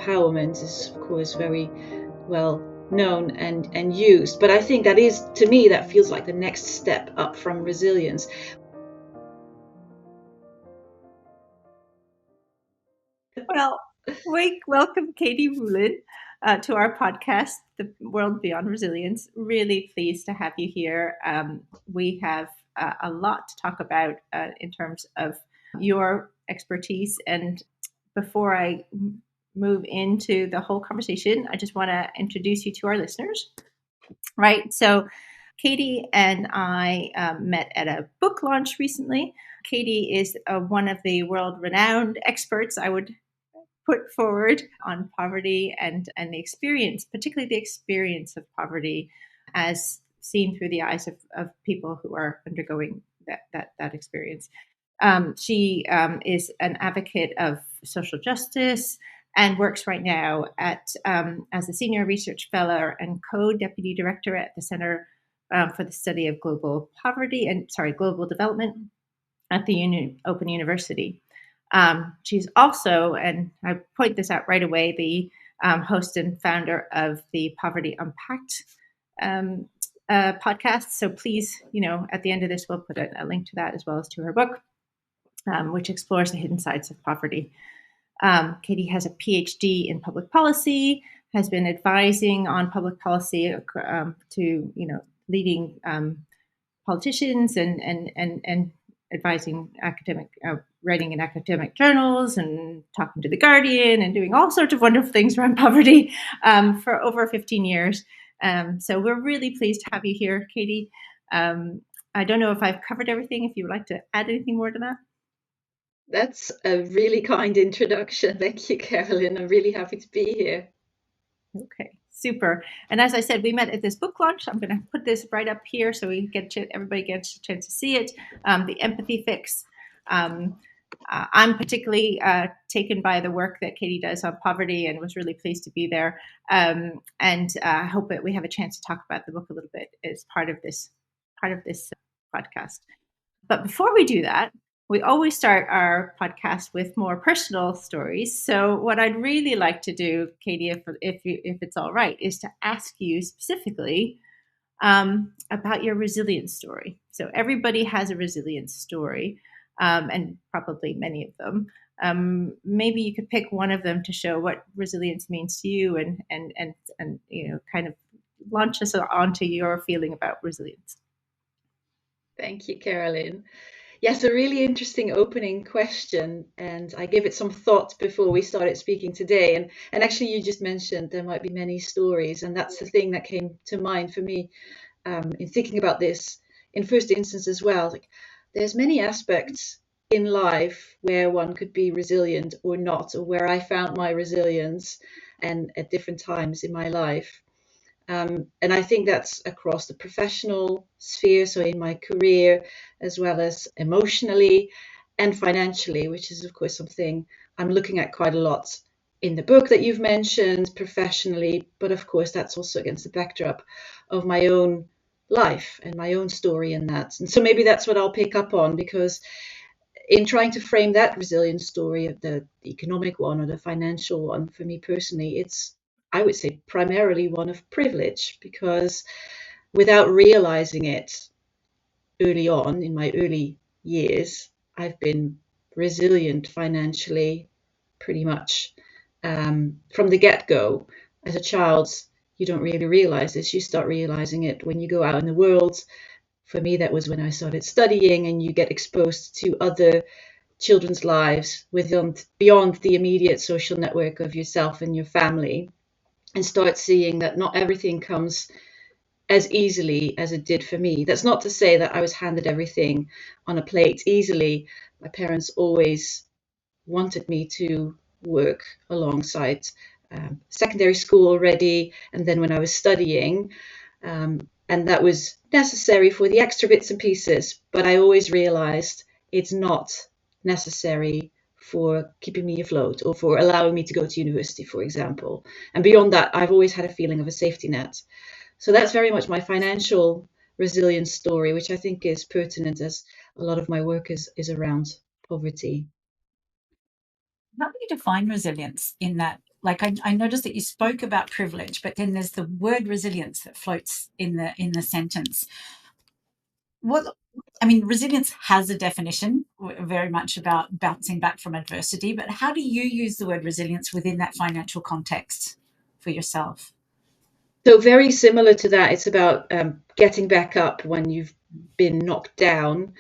empowerment is, of course, very well known and used. But I think that is, to me, that feels like the next step up from resilience. Well, we welcome Keetie Roelen to our podcast, The World Beyond Resilience. Really pleased to have you here. We have a lot to talk about in terms of your expertise. And before I move into the whole conversation, I just want to introduce you to our listeners. Right. So Keetie and I met at a book launch recently. Keetie is one of the world-renowned experts, I would put forward, on poverty and the experience, particularly the experience of poverty as seen through the eyes of people who are undergoing that experience. She is an advocate of social justice and works right now as a senior research fellow and co-deputy director at the Center for the Study of Global Development at the Open University. She's also, and I point this out right away, the host and founder of the Poverty Unpacked podcast. So please, at the end of this, we'll put a link to that as well as to her book, which explores the hidden sides of poverty. Keetie has a PhD in public policy, has been advising on public policy to leading politicians and advising academic writing in academic journals and talking to The Guardian and doing all sorts of wonderful things around poverty for over 15 years. So we're really pleased to have you here, Keetie. I don't know if I've covered everything. If you would like to add anything more to that. That's a really kind introduction. Thank you, Carolyn. I'm really happy to be here. Okay, super. And as I said, we met at this book launch. I'm going to put this right up here so everybody gets a chance to see it. The Empathy Fix. I'm particularly taken by the work that Keetie does on poverty and was really pleased to be there. And I hope that we have a chance to talk about the book a little bit as part of this podcast. But before we do that, we always start our podcast with more personal stories. So what I'd really like to do, Keetie, if it's all right, is to ask you specifically about your resilience story. So everybody has a resilience story, and probably many of them. Maybe you could pick one of them to show what resilience means to you, and kind of launch us onto your feeling about resilience. Thank you, Carolyn. Yes, a really interesting opening question, and I gave it some thought before we started speaking today. And actually, you just mentioned there might be many stories, and that's the thing that came to mind for me in thinking about this in first instance as well. Like, there's many aspects in life where one could be resilient or not, or where I found my resilience, and at different times in my life. And I think that's across the professional sphere, so in my career, as well as emotionally and financially, which is, of course, something I'm looking at quite a lot in the book that you've mentioned, professionally. But of course, that's also against the backdrop of my own life and my own story in that. And so maybe that's what I'll pick up on, because in trying to frame that resilience story, of the economic one or the financial one, for me personally, it's, I would say, primarily one of privilege, because without realizing it early on in my early years, I've been resilient financially pretty much from the get-go. As a child, you don't really realize this. You start realizing it when you go out in the world. For me, that was when I started studying, and you get exposed to other children's lives beyond the immediate social network of yourself and your family, and start seeing that not everything comes as easily as it did for me. That's not to say that I was handed everything on a plate easily. My parents always wanted me to work alongside secondary school already, and then when I was studying, and that was necessary for the extra bits and pieces, but I always realized it's not necessary for keeping me afloat or for allowing me to go to university, for example. And beyond that, I've always had a feeling of a safety net. So that's very much my financial resilience story, which I think is pertinent, as a lot of my work is around poverty. How do you define resilience in that like I noticed that you spoke about privilege, but then there's the word resilience that floats in the sentence. Resilience has a definition, very much about bouncing back from adversity, but how do you use the word resilience within that financial context for yourself? So very similar to that, it's about getting back up when you've been knocked down.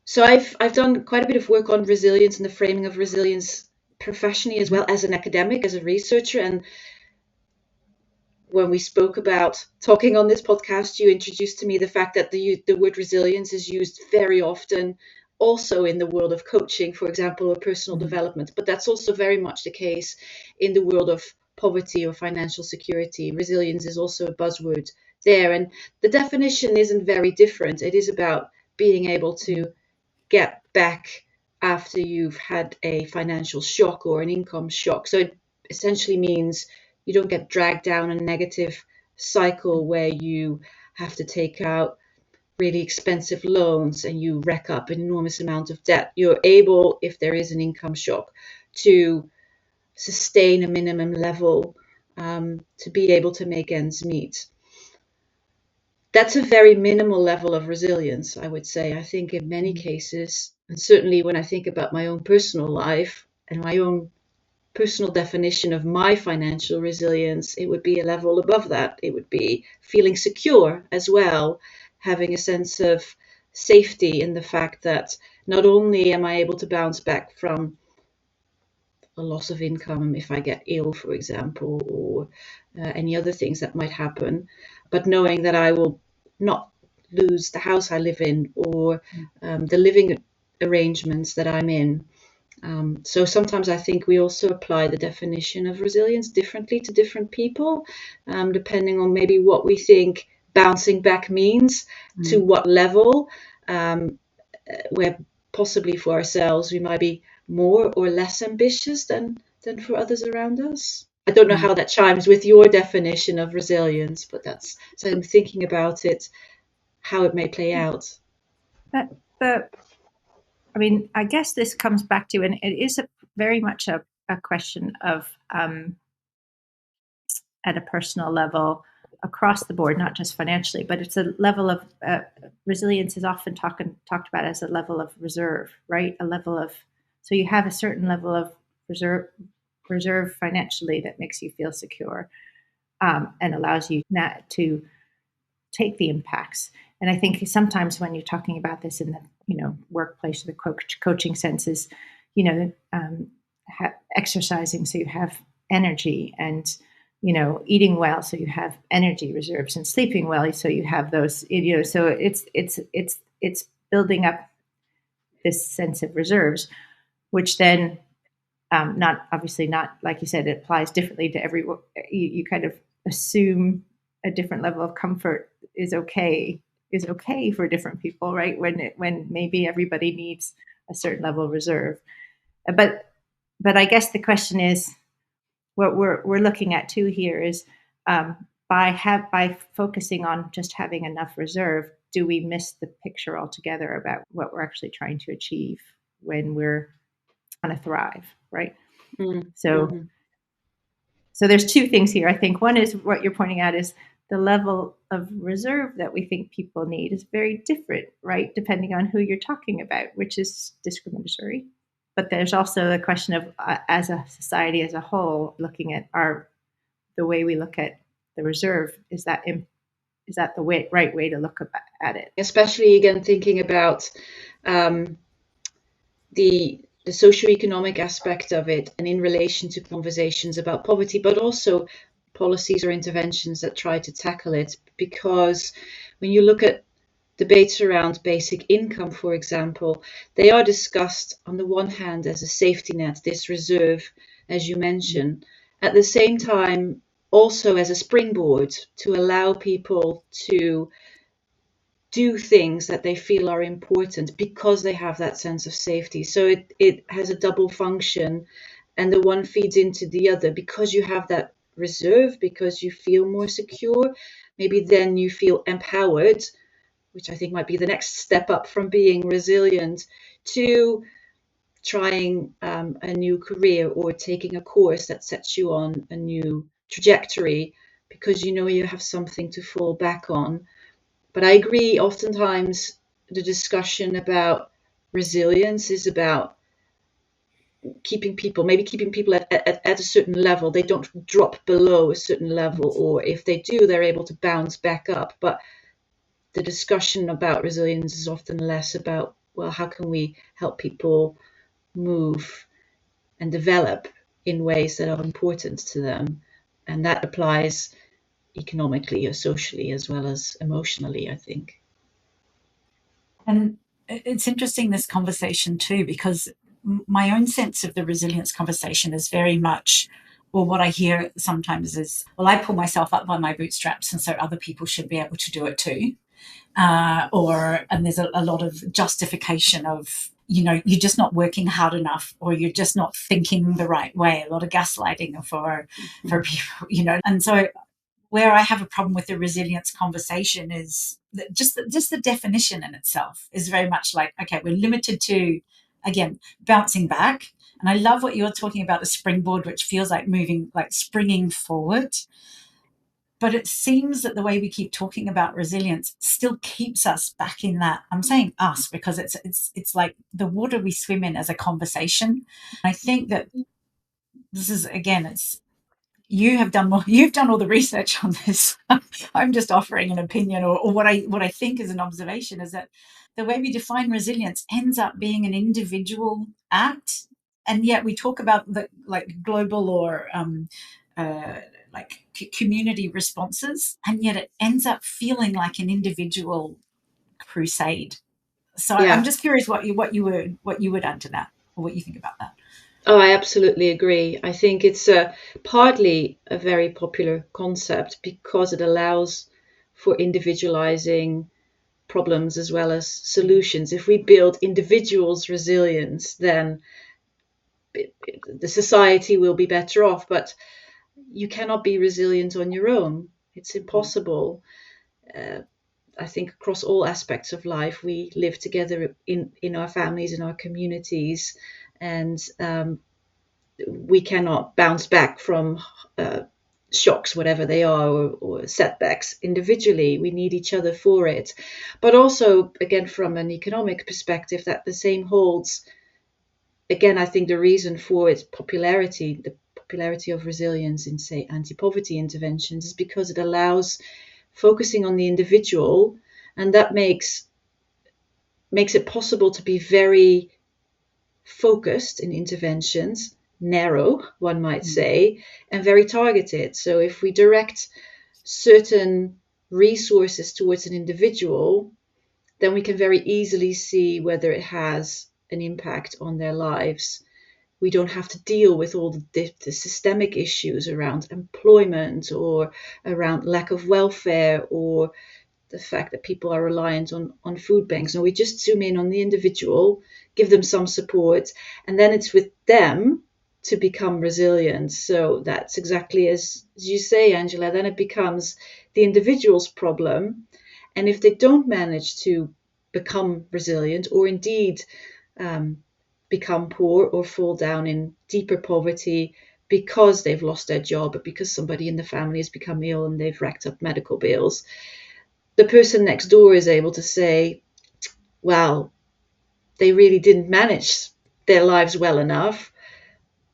So I've done quite a bit of work on resilience and the framing of resilience professionally as well as an academic, as a researcher. And when we spoke about talking on this podcast, you introduced to me the fact that the word resilience is used very often also in the world of coaching, for example, or personal development. But that's also very much the case in the world of poverty or financial security. Resilience is also a buzzword there. And the definition isn't very different. It is about being able to get back after you've had a financial shock or an income shock. So it essentially means you don't get dragged down a negative cycle where you have to take out really expensive loans and you rack up an enormous amount of debt. You're able, if there is an income shock, to sustain a minimum level to be able to make ends meet. That's a very minimal level of resilience, I would say. I think in many cases, and certainly when I think about my own personal life and my own personal definition of my financial resilience, it would be a level above that. It would be feeling secure as well, having a sense of safety in the fact that not only am I able to bounce back from a loss of income if I get ill, for example, or any other things that might happen, but knowing that I will not lose the house I live in or the living arrangements that I'm in. So sometimes I think we also apply the definition of resilience differently to different people, depending on maybe what we think bouncing back means, to what level, where possibly for ourselves we might be more or less ambitious than for others around us. I don't know how that chimes with your definition of resilience, but that's, so I'm thinking about it, how it may play out. I guess this comes back to, and it is very much a question of at a personal level across the board, not just financially, but it's a level of resilience is often talked about as a level of reserve, right? A level of, so you have a certain level of reserve financially that makes you feel secure and allows you not to take the impacts. And I think sometimes when you're talking about this in the workplace or the coaching senses, exercising so you have energy, and eating well so you have energy reserves, and sleeping well so you have those. So it's building up this sense of reserves, which then not like you said, it applies differently to everyone. You kind of assume a different level of comfort is okay for different people, right? When maybe everybody needs a certain level of reserve. But I guess the question is, what we're looking at too here is by focusing on just having enough reserve, do we miss the picture altogether about what we're actually trying to achieve when we're trying to thrive, right? So there's two things here. I think one is what you're pointing out is the level of reserve that we think people need is very different, right? Depending on who you're talking about, which is discriminatory. But there's also the question of, as a society as a whole, looking at the way we look at the reserve. Is that the right way to look at it? Especially again thinking about the socioeconomic aspect of it, and in relation to conversations about poverty, but also policies or interventions that try to tackle it. Because when you look at debates around basic income, for example, they are discussed on the one hand as a safety net, this reserve, as you mentioned, at the same time also as a springboard to allow people to do things that they feel are important because they have that sense of safety. So it has a double function, and the one feeds into the other. Because you have that reserve, because you feel more secure, maybe then you feel empowered, which I think might be the next step up from being resilient, to trying a new career or taking a course that sets you on a new trajectory because you know you have something to fall back on. But I agree, oftentimes the discussion about resilience is about keeping people at a certain level. They don't drop below a certain level, or if they do, they're able to bounce back up. But the discussion about resilience is often less about, well, how can we help people move and develop in ways that are important to them? And that applies economically or socially as well as emotionally, I think. And it's interesting, this conversation too, because my own sense of the resilience conversation is very much, well, what I hear sometimes is, well, I pull myself up by my bootstraps, and so other people should be able to do it too. And there's a lot of justification of, you're just not working hard enough, or you're just not thinking the right way. A lot of gaslighting for people, And so where I have a problem with the resilience conversation is that just the definition in itself is very much like, okay, we're limited to, again, bouncing back. And I love what you're talking about, a springboard, which feels like moving, like springing forward. But it seems that the way we keep talking about resilience still keeps us back in that. I'm saying us because it's like the water we swim in as a conversation. I think that this is, again, you've done all the research on this. I'm just offering an opinion, or what I think is an observation, is that the way we define resilience ends up being an individual act, and yet we talk about the like global or like community responses, and yet it ends up feeling like an individual crusade. So Yeah. I'm just curious what you would add to that, or what you think about that. Oh, I absolutely agree. I think it's partly a very popular concept because it allows for individualizing problems as well as solutions. If we build individuals' resilience, then the society will be better off. But you cannot be resilient on your own. It's impossible. I think across all aspects of life, we live together in our families, in our communities, and we cannot bounce back from shocks, whatever they are, or setbacks individually. We need each other for it. But also, again, from an economic perspective, that the same holds. Again, I think the reason for its popularity, the popularity of resilience in, say, anti-poverty interventions, is because it allows focusing on the individual, and that makes it possible to be very focused in interventions, narrow, one might say, and very targeted. So if we direct certain resources towards an individual, then we can very easily see whether it has an impact on their lives. We don't have to deal with all the systemic issues around employment or around lack of welfare or the fact that people are reliant on food banks. No, we just zoom in on the individual, give them some support, and then it's with them to become resilient. So that's exactly as you say, Angela, then it becomes the individual's problem. And if they don't manage to become resilient, or indeed become poor or fall down in deeper poverty because they've lost their job, or because somebody in the family has become ill and they've racked up medical bills, the person next door is able to say, well, they really didn't manage their lives well enough.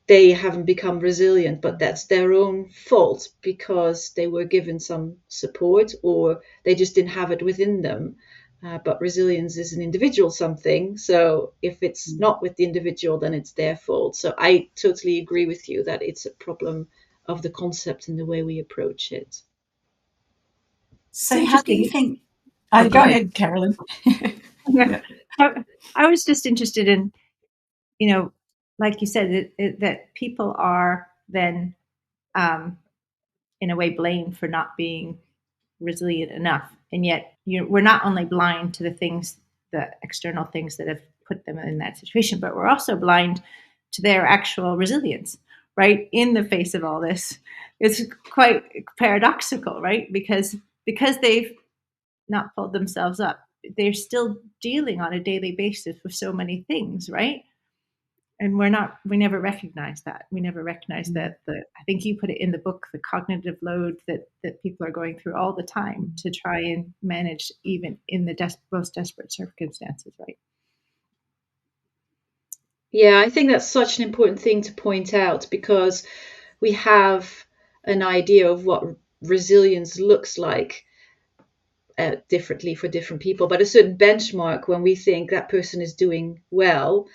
They haven't become resilient, but that's their own fault because they were given some support or they just didn't have it within them. But resilience is an individual something. So if it's not with the individual, then it's their fault. So I totally agree with you that it's a problem of the concept and the way we approach it. So how do you think... go ahead, Carolyn. Yeah. I was just interested in, like you said, that people are then, in a way, blamed for not being resilient enough. And yet we're not only blind to the external things that have put them in that situation, but we're also blind to their actual resilience, right? In the face of all this. It's quite paradoxical, right? Because they've not pulled themselves up, they're still dealing on a daily basis with so many things, right? And we never recognize that. We never recognize that I think you put it in the book, the cognitive load that people are going through all the time to try and manage even in the most desperate circumstances, right? Yeah, I think that's such an important thing to point out, because we have an idea of what resilience looks like differently for different people, but a certain benchmark when we think that person is doing well.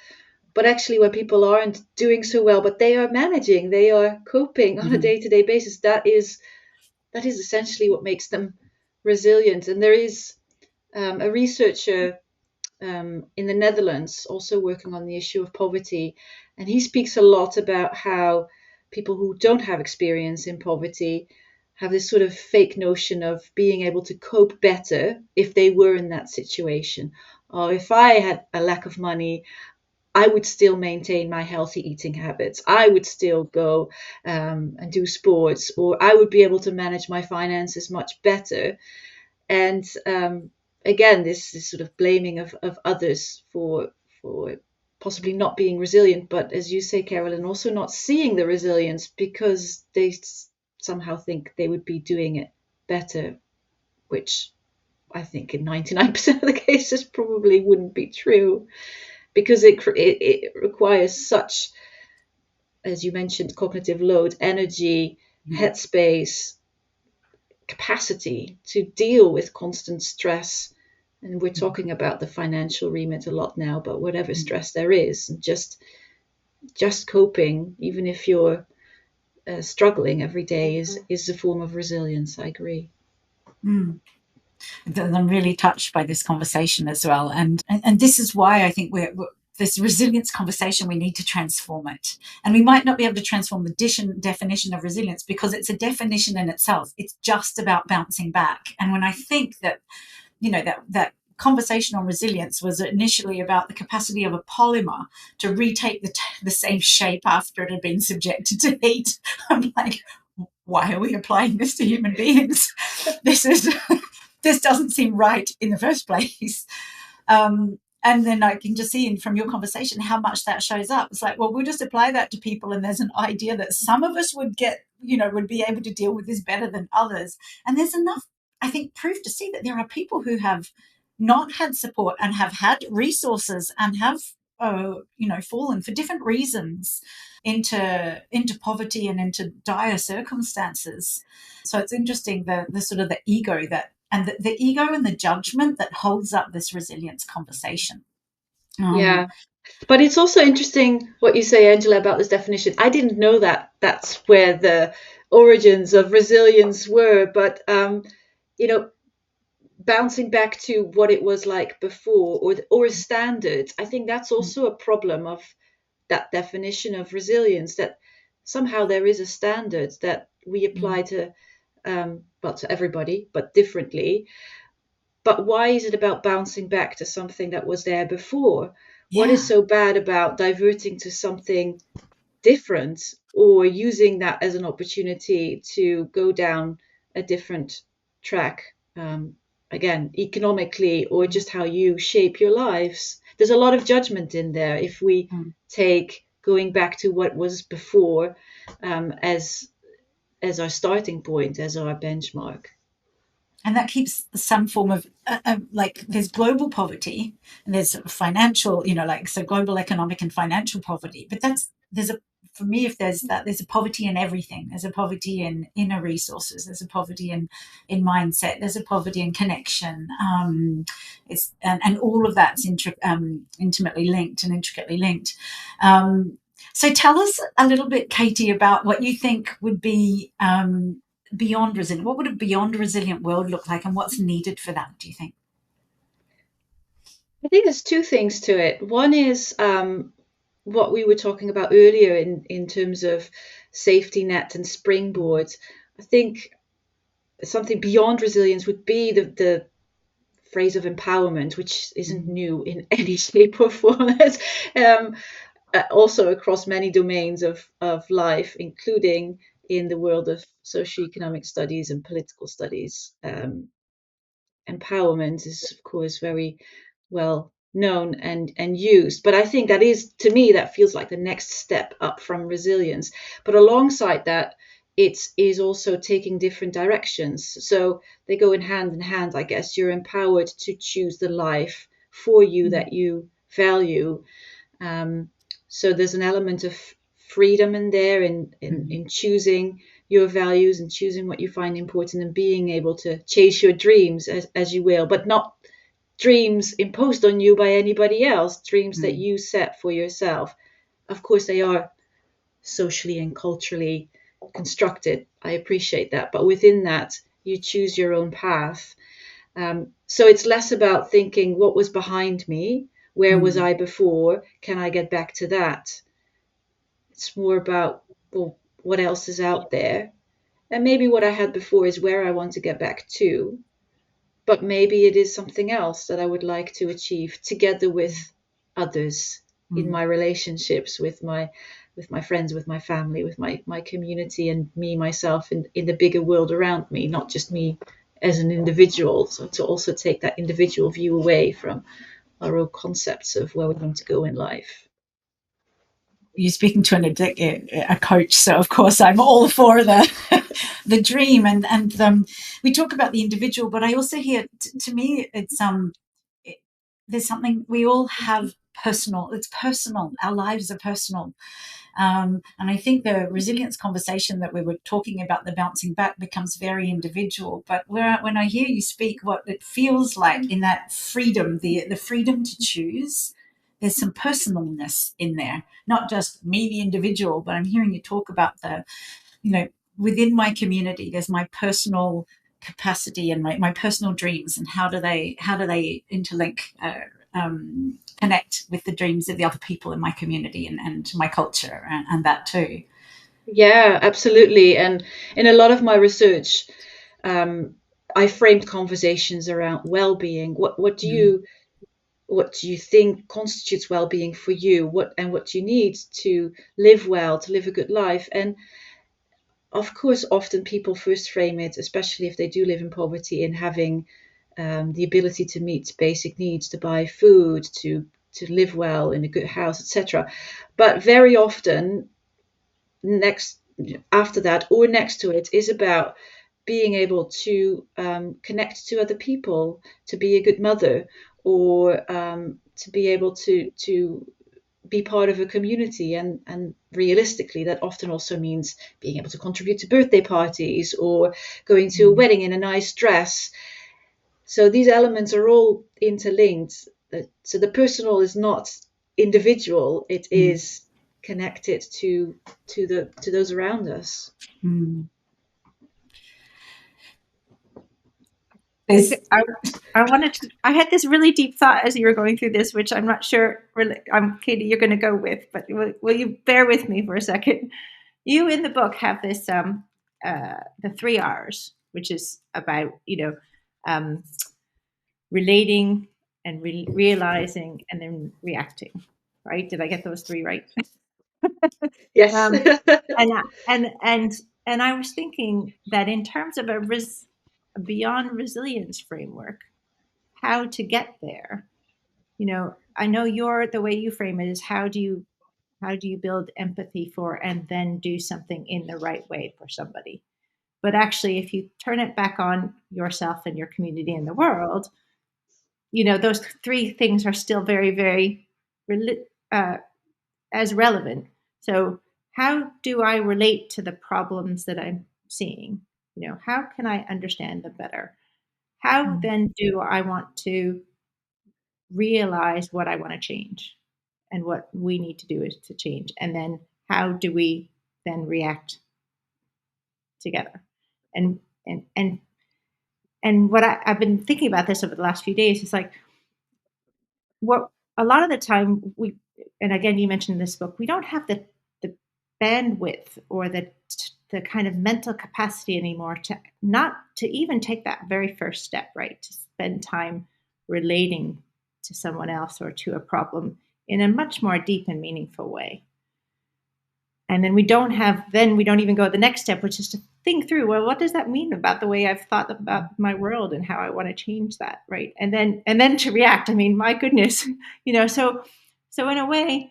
But actually, when people aren't doing so well, but they are managing, they are coping on a day-to-day basis, that is essentially what makes them resilient. And there is a researcher in the Netherlands also working on the issue of poverty, and he speaks a lot about how people who don't have experience in poverty have this sort of fake notion of being able to cope better if they were in that situation. Or if I had a lack of money, I would still maintain my healthy eating habits. I would still go and do sports, or I would be able to manage my finances much better. And again, this sort of blaming of others for possibly not being resilient, but as you say, Carolyn, also not seeing the resilience because they somehow think they would be doing it better, which I think in 99% of the cases probably wouldn't be true, because it requires such, as you mentioned, cognitive load, energy, headspace, capacity to deal with constant stress. And we're talking about the financial remit a lot now, but whatever stress there is, and just coping, even if you're struggling every day, is a form of resilience. I agree. I'm really touched by this conversation as well. And this is why I think we're this resilience conversation, we need to transform it. And we might not be able to transform the definition of resilience because it's a definition in itself. It's just about bouncing back. And when I think that, that conversation on resilience was initially about the capacity of a polymer to retake the same shape after it had been subjected to heat, I'm like, why are we applying this to human beings? This doesn't seem right in the first place. And then I can just see from your conversation how much that shows up. It's like, well, we'll just apply that to people, and there's an idea that some of us would be able to deal with this better than others. And there's enough, I think, proof to see that there are people who have not had support and have had resources and have fallen for different reasons into poverty and into dire circumstances. So it's interesting the sort of the ego and the ego and the judgment that holds up this resilience conversation. Yeah. But it's also interesting what you say, Angela, about this definition. I didn't know that that's where the origins of resilience were, but bouncing back to what it was like before, or a standard, I think that's also a problem of that definition of resilience, that somehow there is a standard that we apply to to everybody, but differently. But why is it about bouncing back to something that was there before? Yeah. What is so bad about diverting to something different, or using that as an opportunity to go down a different track, again, economically, or just how you shape your lives? There's a lot of judgment in there if we take going back to what was before as our starting point, as our benchmark. And that keeps some form of like, there's global poverty and there's financial, so global economic and financial poverty. But for me, if there's a poverty in everything. There's a poverty in inner resources. There's a poverty in mindset. There's a poverty in connection. And all of that's intimately linked and intricately linked. So tell us a little bit, Keetie, about what you think would be beyond resilient. What would a beyond resilient world look like, and what's needed for that, do you think? I think there's two things to it. One is what we were talking about earlier in terms of safety net and springboards. I think something beyond resilience would be the phrase of empowerment, which isn't new in any shape or form. Also across many domains of life, including in the world of socioeconomic studies and political studies. Empowerment is, of course, very well known and used. But I think that is, to me, that feels like the next step up from resilience. But alongside that, it is also taking different directions. So they go in hand, I guess. You're empowered to choose the life for you that you value. So there's an element of freedom in there, in choosing your values and choosing what you find important, and being able to chase your dreams as you will, but not dreams imposed on you by anybody else, dreams that you set for yourself. Of course, they are socially and culturally constructed. I appreciate that. But within that, you choose your own path. So it's less about thinking, what was behind me? Where was I before? Can I get back to that? It's more about, well, what else is out there? And maybe what I had before is where I want to get back to. But maybe it is something else that I would like to achieve together with others in my relationships, with my friends, with my family, with my community, and me, myself, in the bigger world around me, not just me as an individual. So to also take that individual view away from our own concepts of where we want to go in life. You're speaking to a coach, so of course I'm all for the the dream, and we talk about the individual, but I also hear, to me, it's there's something we all have personal. It's personal. Our lives are personal. And I think the resilience conversation that we were talking about, the bouncing back, becomes very individual. But when I hear you speak, what it feels like in that freedom, the freedom to choose, there's some personalness in there, not just me, the individual, but I'm hearing you talk about within my community, there's my personal capacity and my personal dreams, and how do they interlink, connect with the dreams of the other people in my community and my culture, and that too. Yeah, absolutely. And in a lot of my research, I framed conversations around well-being. What do you think constitutes well-being for you? What do you need to live well, to live a good life? And of course, often people first frame it, especially if they do live in poverty, in having the ability to meet basic needs, to buy food, to live well in a good house, etc. But very often, after that or next to it, is about being able to connect to other people, to be a good mother, or to be able to be part of a community. And realistically, that often also means being able to contribute to birthday parties or going to a wedding in a nice dress. So these elements are all interlinked. So the personal is not individual; it is connected to those around us. I had this really deep thought as you were going through this, which I'm not sure, Keetie, you're going to go with, but will you bear with me for a second? You in the book have this, the 3 R's, which is about, relating and realizing and then reacting, right? Did I get those 3 right? Yes. And I was thinking that in terms of a beyond resilience framework, how to get there. I know the way you frame it is how do you build empathy for and then do something in the right way for somebody. But actually, if you turn it back on yourself and your community and the world, those 3 things are still very, very as relevant. So how do I relate to the problems that I'm seeing? How can I understand them better? How then do I want to realize what I want to change and what we need to do is to change? And then how do we then react together? And what I've been thinking about this over the last few days is like, what a lot of the time and again, you mentioned in this book, we don't have the bandwidth or the kind of mental capacity anymore to even take that very first step, right? To spend time relating to someone else or to a problem in a much more deep and meaningful way. And then we don't even go the next step, which is to think through, well, what does that mean about the way I've thought about my world and how I want to change that, right? And then to react. I mean, my goodness, so in a way,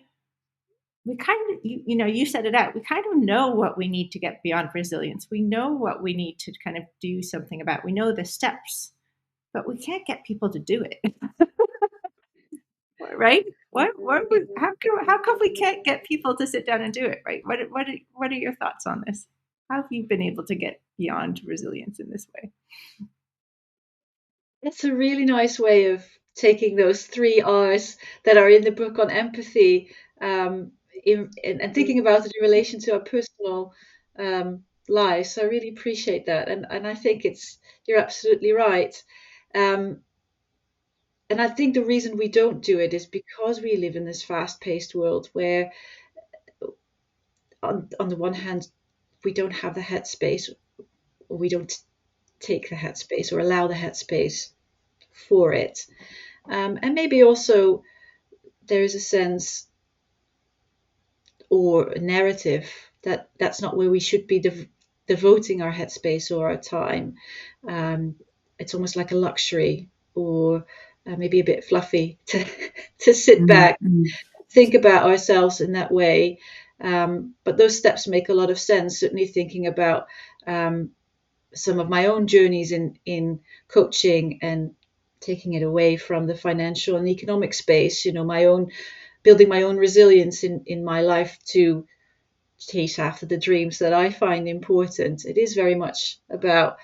we kind of, you set it out. We kind of know what we need to get beyond resilience. We know what we need to kind of do something about. We know the steps, but we can't get people to do it. Right? How come we can't get people to sit down and do it? Right? What are your thoughts on this? How have you been able to get beyond resilience in this way? That's a really nice way of taking those 3 R's that are in the book on empathy, and thinking about it in relation to our personal lives. I really appreciate that, and I think you're absolutely right. And I think the reason we don't do it is because we live in this fast-paced world where, on the one hand, we don't have the headspace, or we don't take the headspace or allow the headspace for it. And maybe also there is a sense or a narrative that that's not where we should be devoting our headspace or our time. It's almost like a luxury, or maybe a bit fluffy to sit back, think about ourselves in that way. But those steps make a lot of sense, certainly thinking about some of my own journeys in coaching and taking it away from the financial and economic space, building my own resilience in my life to chase after the dreams that I find important. It is very much about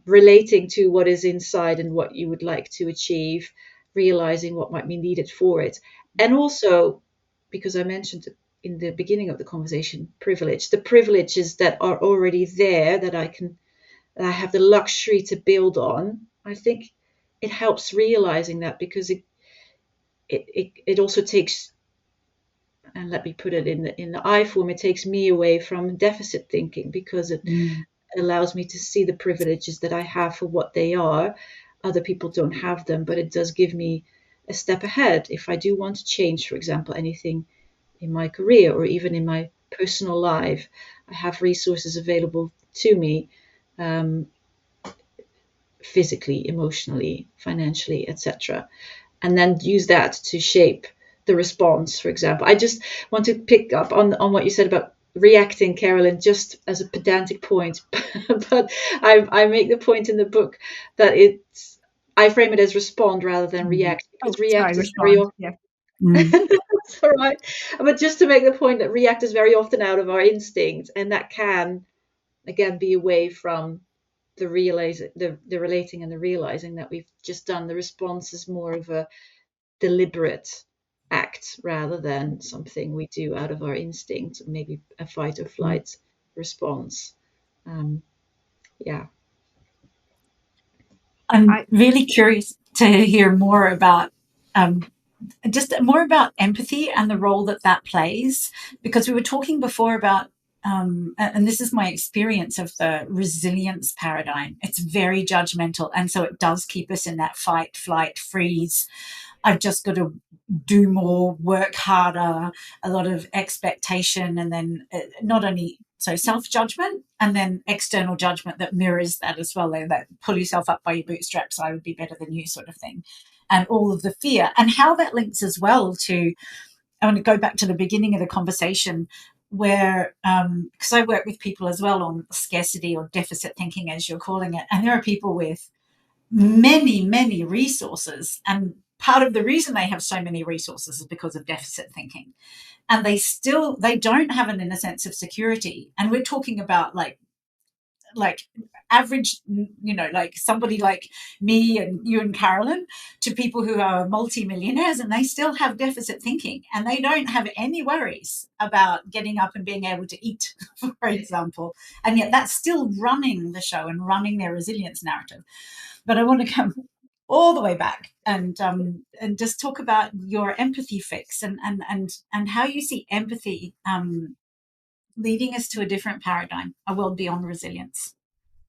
relating to what is inside and what you would like to achieve, realizing what might be needed for it. And also, because I mentioned in the beginning of the conversation, the privileges that are already there that I have the luxury to build on. I think it helps realizing that, because it also takes, and let me put it in the I form, it takes me away from deficit thinking, because it allows me to see the privileges that I have for what they are. Other people don't have them, but it does give me a step ahead if I do want to change, for example, anything in my career or even in my personal life. I have resources available to me, physically, emotionally, financially, etc., and then use that to shape the response. For example, I just want to pick up on what you said about reacting, Carolyn, just as a pedantic point, but I make the point in the book that I frame it as respond rather than react, because react is very often. Yeah. That's all right. But just to make the point that react is very often out of our instinct, and that can again be away from the relating and the realizing that we've just done. The response is more of a deliberate act rather than something we do out of our instinct, maybe a fight or flight response. Yeah. I'm really curious to hear more about just more about empathy and the role that plays, because we were talking before about and this is my experience of the resilience paradigm. It's very judgmental, and so it does keep us in that fight, flight, freeze. I've just got to do more, work harder, a lot of expectation, and then not only self-judgment and then external judgment that mirrors that as well, that pull yourself up by your bootstraps, I would be better than you sort of thing, and all of the fear, and how that links as well to, I want to go back to the beginning of the conversation where, because I work with people as well on scarcity or deficit thinking, as you're calling it, and there are people with many, many resources, and part of the reason they have so many resources is because of deficit thinking, and they don't have an inner sense of security. And we're talking about like average, like somebody like me and you and Carolyn, to people who are multi-millionaires, and they still have deficit thinking, and they don't have any worries about getting up and being able to eat, for example, and yet that's still running the show and running their resilience narrative. But I want to come all the way back and just talk about your empathy fix and how you see empathy leading us to a different paradigm, a world beyond resilience.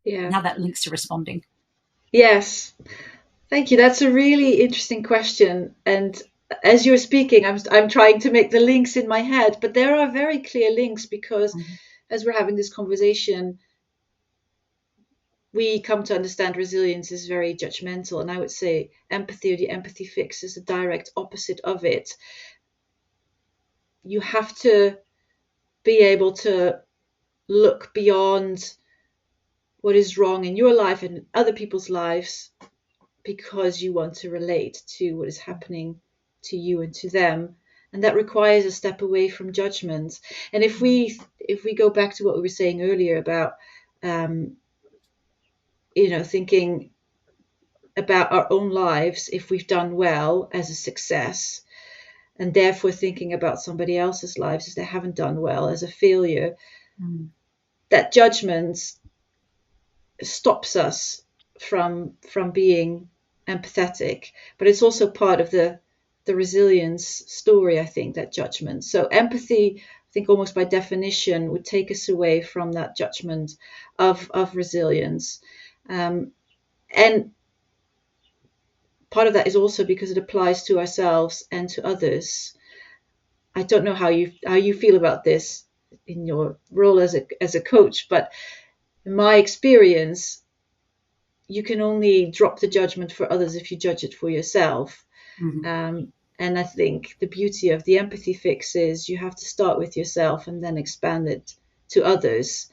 Yeah. And how that links to responding. Yes. Thank you. That's a really interesting question. And as you're speaking, I'm trying to make the links in my head, but there are very clear links, because as we're having this conversation, we come to understand resilience is very judgmental, and I would say empathy, or the empathy fix, is a direct opposite of it. You have to be able to look beyond what is wrong in your life and other people's lives, because you want to relate to what is happening to you and to them. And that requires a step away from judgment. And if we go back to what we were saying earlier about thinking about our own lives, if we've done well, as a success, and therefore thinking about somebody else's lives as they haven't done well, as a failure, that judgment stops us from being empathetic. But it's also part of the resilience story, I think, that judgment. So empathy, I think, almost by definition, would take us away from that judgment of resilience. And part of that is also because it applies to ourselves and to others. I don't know how you feel about this in your role as a coach, but in my experience, you can only drop the judgment for others if you judge it for yourself. And I think the beauty of the empathy fix is you have to start with yourself and then expand it to others.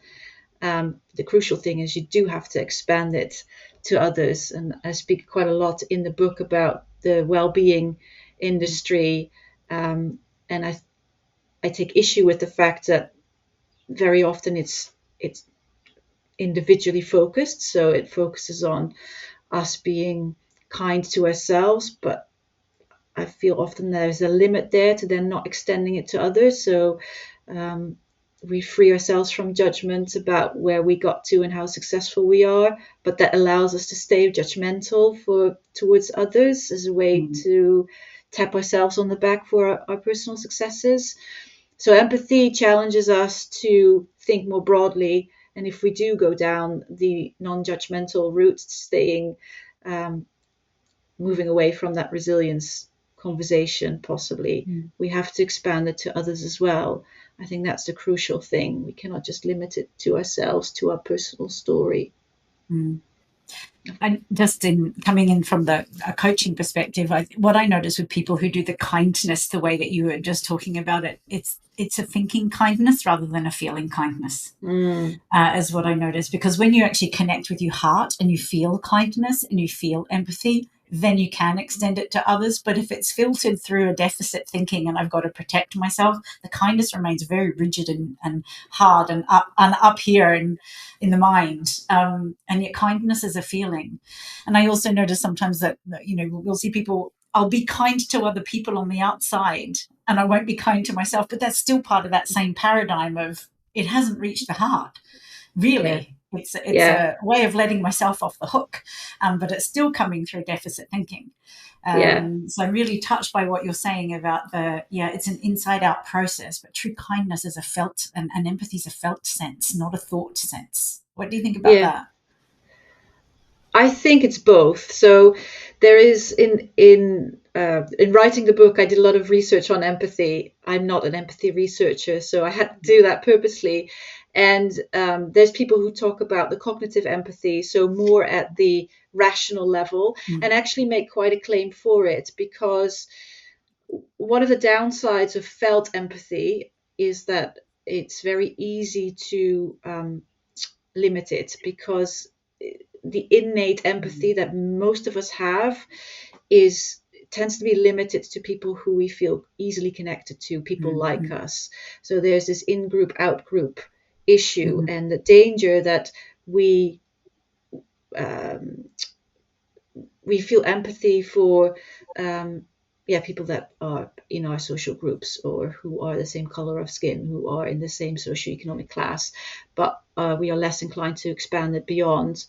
The crucial thing is you do have to expand it to others. And I speak quite a lot in the book about the well-being industry. And I take issue with the fact that very often it's individually focused. So it focuses on us being kind to ourselves, but I feel often there's a limit there to then not extending it to others. So we free ourselves from judgment about where we got to and how successful we are, but that allows us to stay judgmental towards others as a way to tap ourselves on the back for our personal successes. So empathy challenges us to think more broadly. And if we do go down the non-judgmental route, staying, moving away from that resilience conversation, possibly, we have to expand it to others as well. I think that's the crucial thing. We cannot just limit it to ourselves, to our personal story. And just in coming in from a coaching perspective, what I notice with people who do the kindness the way that you were just talking about it, it's a thinking kindness rather than a feeling kindness, is what I notice. Because when you actually connect with your heart and you feel kindness and you feel empathy, then you can extend it to others. But if it's filtered through a deficit thinking and I've got to protect myself, the kindness remains very rigid and hard and up here in the mind. And yet kindness is a feeling. And I also notice sometimes that, we'll see people, I'll be kind to other people on the outside and I won't be kind to myself, but that's still part of that same paradigm of it hasn't reached the heart, really. Yeah. It's a way of letting myself off the hook, but it's still coming through deficit thinking. So I'm really touched by what you're saying about it's an inside out process, but true kindness is a felt and empathy is a felt sense, not a thought sense. What do you think about that? I think it's both. So there is in writing the book, I did a lot of research on empathy. I'm not an empathy researcher, so I had to do that purposely. And there's people who talk about the cognitive empathy, so more at the rational level, and actually make quite a claim for it, because one of the downsides of felt empathy is that it's very easy to limit it, because the innate empathy that most of us have tends to be limited to people who we feel easily connected to, people like us. So there's this in-group, out-group issue, and the danger that we feel empathy for people that are in our social groups, or who are the same color of skin, who are in the same socioeconomic class, but we are less inclined to expand it beyond.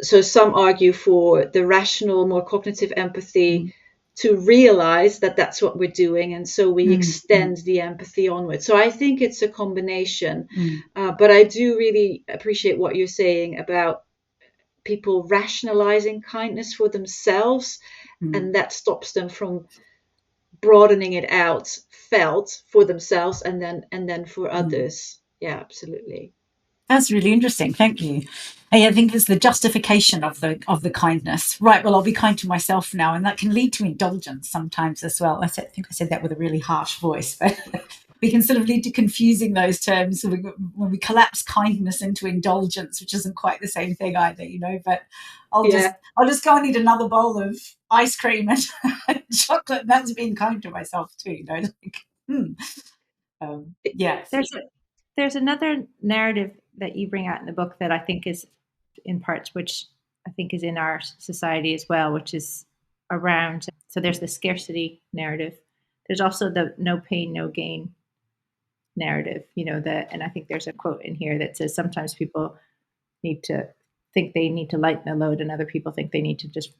So some argue for the rational, more cognitive empathy to realize that that's what we're doing, and so we extend the empathy onward. So I think it's a combination, but I do really appreciate what you're saying about people rationalizing kindness for themselves, and that stops them from broadening it out, felt for themselves and then for others. Yeah, absolutely. That's really interesting. Thank you. I think it's the justification of the kindness. Right. Well, I'll be kind to myself now, and that can lead to indulgence sometimes as well. Think I said that with a really harsh voice, but we can sort of lead to confusing those terms when we collapse kindness into indulgence, which isn't quite the same thing either, But I'll just go and eat another bowl of ice cream and chocolate. And that's being kind to myself too, Yeah. There's another narrative that you bring out in the book that I think is in parts, which I think is in our society as well, which is around, so there's the scarcity narrative. There's also the no pain, no gain narrative, and I think there's a quote in here that says sometimes people need to think they need to lighten the load and other people think they need to just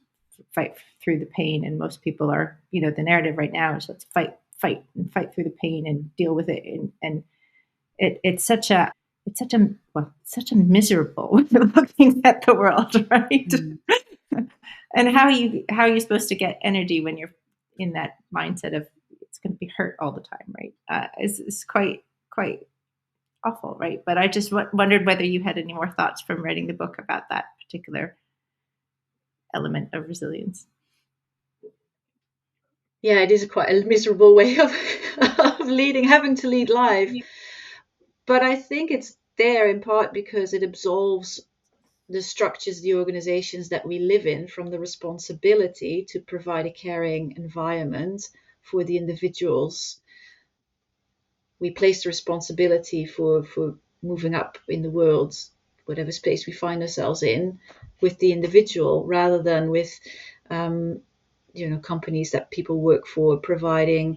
fight through the pain. And most people are, the narrative right now is let's fight through the pain and deal with it. And it's such a miserable way of looking at the world, right? And how are you supposed to get energy when you're in that mindset of it's going to be hurt all the time, right? It's quite awful, right? But I just wondered whether you had any more thoughts from writing the book about that particular element of resilience. Yeah, it is quite a miserable way of having to lead life. But I think it's there in part because it absolves the structures, the organizations that we live in from the responsibility to provide a caring environment for the individuals. We place the responsibility for moving up in the world, whatever space we find ourselves in, with the individual rather than with companies that people work for providing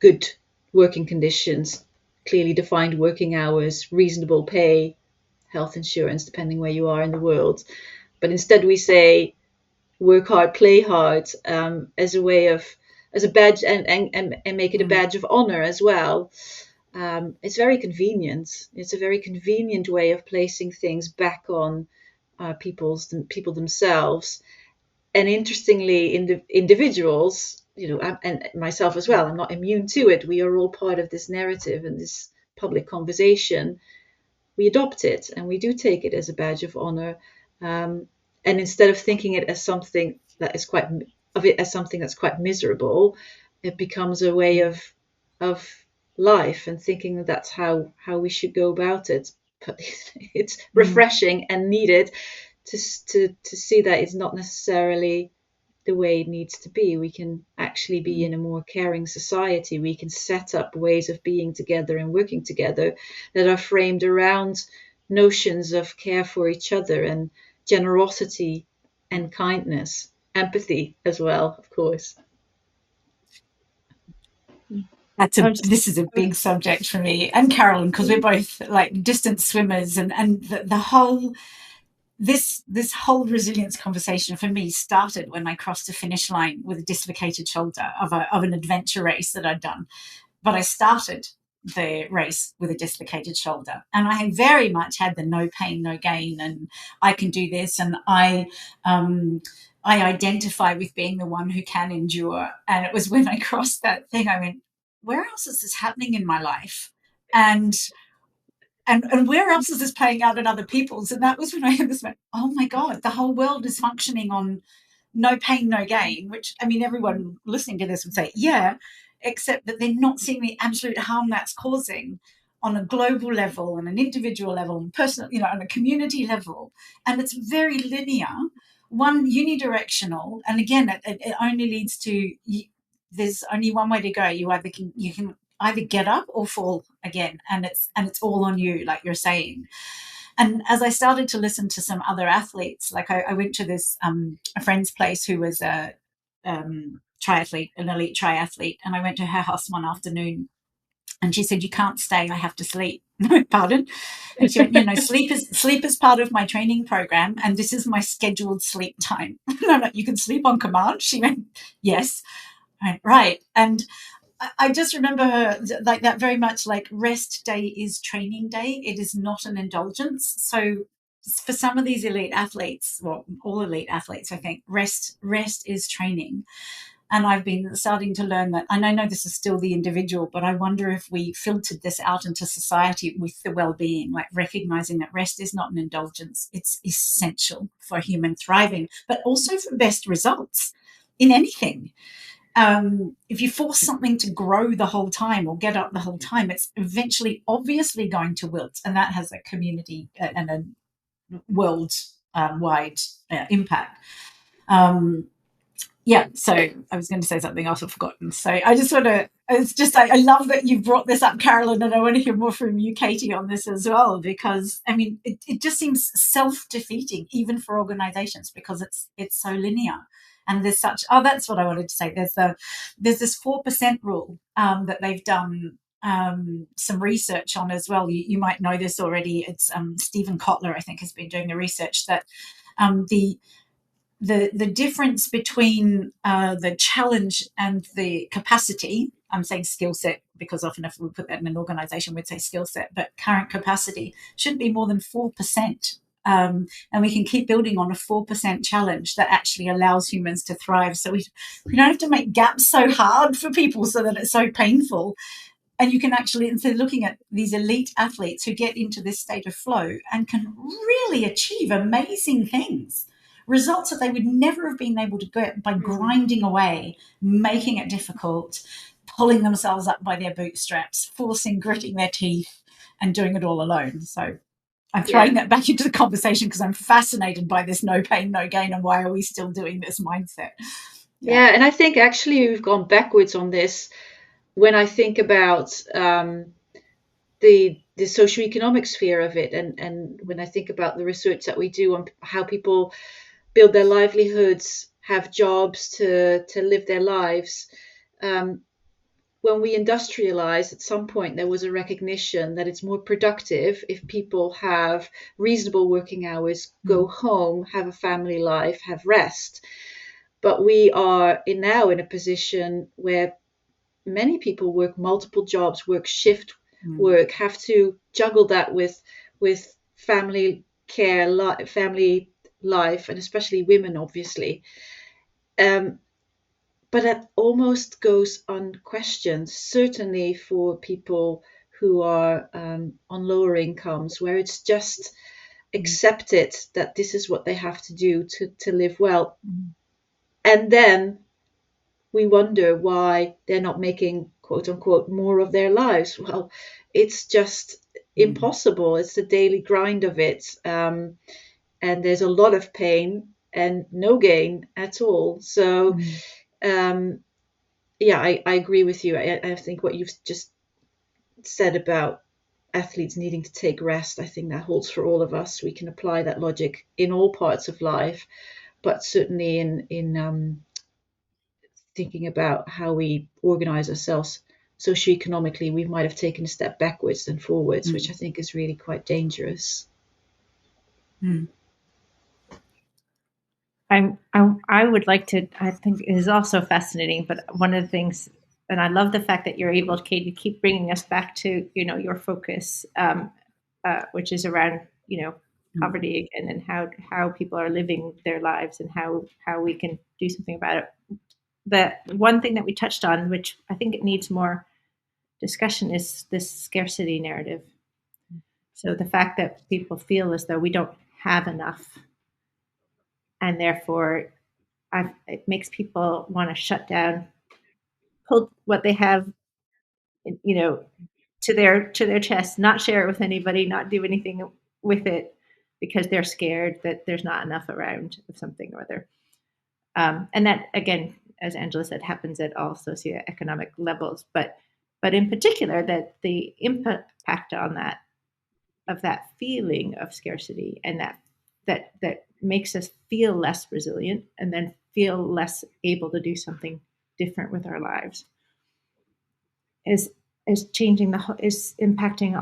good working conditions, clearly defined working hours, reasonable pay, health insurance, depending where you are in the world. But instead we say work hard, play hard, as a badge and make it a badge of honor as well. It's very convenient. It's a very convenient way of placing things back on people themselves. And interestingly, individuals, and myself as well, I'm not immune to it. We are all part of this narrative and this public conversation. We adopt it and we do take it as a badge of honor. And instead of thinking it as something that is something that's quite miserable, it becomes a way of life and thinking that that's how we should go about it. But it's refreshing and needed to see that it's not necessarily the way it needs to be. We can actually be in a more caring society. We can set up ways of being together and working together that are framed around notions of care for each other and generosity and kindness, empathy as well, of course. This is a big subject for me and Carolyn, because we're both like distance swimmers, and the whole this whole resilience conversation for me started when I crossed the finish line with a dislocated shoulder of an adventure race that I'd done. But I started the race with a dislocated shoulder, and I very much had the no pain, no gain, and I can do this, and I identify with being the one who can endure. And it was when I crossed that thing, I went, where else is this happening in my life? And where else is this playing out in other people's? And that was when I just went, oh my God, the whole world is functioning on no pain, no gain, which, I mean, everyone listening to this would say, yeah, except that they're not seeing the absolute harm that's causing on a global level, on an individual level, and personal, on a community level. And it's very linear, one unidirectional. And again, it only leads to, there's only one way to go. You can either get up or fall again, and it's all on you, like you're saying. And as I started to listen to some other athletes, like I went to this a friend's place who was a triathlete, an elite triathlete, and I went to her house one afternoon, and she said, "You can't stay. I have to sleep." Pardon? And she went, sleep is part of my training program, and this is my scheduled sleep time. No, you can sleep on command. She went, "Yes." I went, right. And I just remember her like that, very much like rest day is training day. It is not an indulgence. So for some of these elite athletes, well, all elite athletes, I think rest is training. And I've been starting to learn that, and I know this is still the individual, but I wonder if we filtered this out into society with the well-being, like recognizing that rest is not an indulgence, it's essential for human thriving, but also for best results in anything. If you force something to grow the whole time or get up the whole time, it's eventually obviously going to wilt, and that has a community and a world-wide impact. Yeah, so I was going to say something else I've forgotten. So I just want to, it's just, I love that you brought this up, Carolyn, and I want to hear more from you, Keetie, on this as well, because, I mean, it just seems self-defeating, even for organizations, because it's so linear. And there's such, that's what I wanted to say. There's this 4% rule that they've done some research on as well. You might know this already. It's Stephen Kotler, I think, has been doing the research that the difference between the challenge and the capacity, I'm saying skill set because often if we put that in an organization, we'd say skill set, but current capacity should be more than 4%. And we can keep building on a 4% challenge that actually allows humans to thrive. So we don't have to make gaps so hard for people so that it's so painful. And you can actually, instead of looking at these elite athletes who get into this state of flow and can really achieve amazing things, results that they would never have been able to get by grinding away, making it difficult, pulling themselves up by their bootstraps, gritting their teeth, and doing it all alone. So I'm throwing that back into the conversation because I'm fascinated by this no pain, no gain, and why are we still doing this mindset? Yeah, and I think actually we've gone backwards on this when I think about the socioeconomic sphere of it, and when I think about the research that we do on how people build their livelihoods, have jobs to live their lives. When we industrialize, at some point there was a recognition that it's more productive if people have reasonable working hours, go home, have a family life, have rest. But we are now in a position where many people work multiple jobs, work shift work, have to juggle that with family care, family life, and especially women, obviously. But that almost goes unquestioned, certainly for people who are on lower incomes, where it's just accepted that this is what they have to do to live well. And then we wonder why they're not making, quote unquote, more of their lives. Well, it's just impossible. It's the daily grind of it. And there's a lot of pain and no gain at all. So, I agree with you. I think what you've just said about athletes needing to take rest, I think that holds for all of us. We can apply that logic in all parts of life, but certainly in thinking about how we organize ourselves socioeconomically, we might have taken a step backwards than forwards, which I think is really quite dangerous. I would like to, I think it is also fascinating, but one of the things, and I love the fact that you're able, Kate, to keep bringing us back to, your focus, which is around, poverty and how people are living their lives and how we can do something about it. The one thing that we touched on, which I think it needs more discussion, is this scarcity narrative. So the fact that people feel as though we don't have enough, and therefore it makes people want to shut down, pull what they have, to their chest, not share it with anybody, not do anything with it, because they're scared that there's not enough around of something or other. And that, again, as Angela said, happens at all socioeconomic levels, but in particular, that the impact on that, of that feeling of scarcity, and that makes us feel less resilient, and then feel less able to do something different with our lives, is changing is impacting